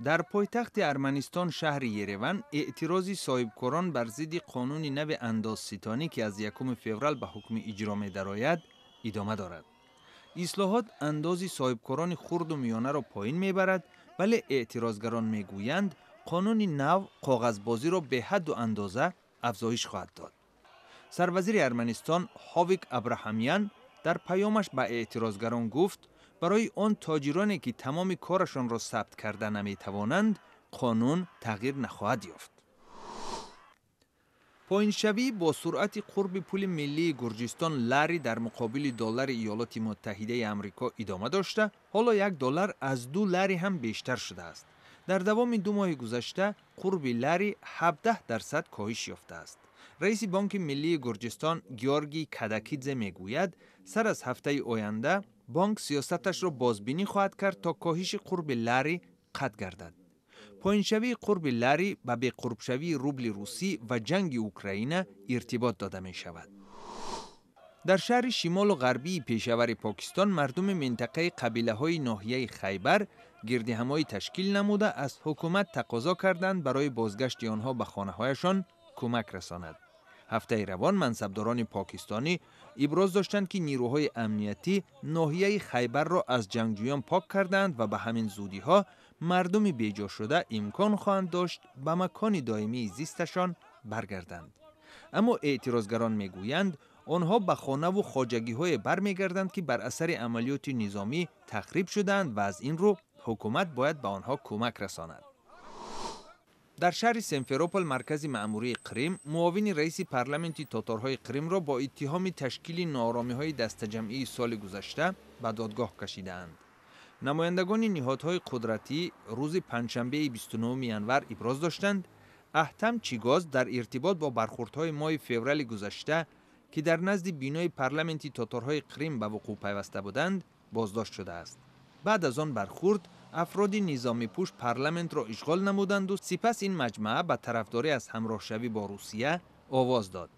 در پایتخت ارمنستان شهر یریون اعتراضی صاحبکاران بر ضد قانون نو اندازستانی که از 1 فوریه به حکم اجرا می‌دراید ادامه دارد. اصلاحات انداز صاحبکاران خرد و میانه را پایین میبرد، ولی اعتراضگران میگویند قانون نو کاغذبازی را به حد و اندازه افزایش خواهد داد. سروزیر ارمنستان هاویک ابراهامیان در پیامش به اعتراضگران گفت برای آن تاجرانی که تمام کارشان را ثبت کرده نمیتوانند قانون تغییر نخواهد یافت. پایینشوی با سرعت قرب پول ملی گرجستان لری در مقابل دلار ایالات متحده آمریکا ادامه داشته، حالا 1 دلار از 2 لری هم بیشتر شده است. در دوام 2 ماه گذشته قرب لری 17% کاهش یافته است. رئیس بانک ملی گرجستان گیورگی کداکیدزه میگوید سر از هفته آینده بانک سیاستش را بازبینی خواهد کرد تا کاهش قرب لری قطع گردد. پایینشوی قرب لری به بی‌قربشوی روبل روسی و جنگ اوکراین ارتباط داده می شود. در شهر شمال و غربی پیشور پاکستان مردم منطقه قبیله های ناحیه خیبر گردهمایی تشکیل نموده از حکومت تقاضا کردند برای بازگشت آنها به خانه هایشان کمک رساند. هفته روان منصبداران پاکستانی ابراز داشتند که نیروهای امنیتی ناحیه خیبر را از جنگجویان پاک کردند و به همین زودی ها مردم بیجا شده امکان خواهند داشت به مکان دائمی زیستشان برگردند. اما اعتراضگران میگویند آنها به خانه و خواجگی های برمیگردند که بر اثر عملیات نظامی تخریب شدند و از این رو حکومت باید به آنها کمک رساند. در شهر سیمفروپول مرکز مأموری قریم، معاون رئیس پارلمانت تاتارهای قریم را با اتهام تشکیل ناآرامی‌های دسته‌جمعی سال گذشته به دادگاه کشیدند. نمایندگان نهادهای قدرتی روز پنجشنبه 29 ژانویه ابراز داشتند احتم چیگاز در ارتباط با برخوردهای ماه فوریه گذشته که در نزد بینای پارلمانت تاتارهای قریم به وقوع پیوسته بودند بازداشت شده است. بعد از آن برخورد افراد نظامی پوش پارلمانت را اشغال نمودند و سپس این مجموعه به طرفداری از همراه شوی با روسیه آواز داد.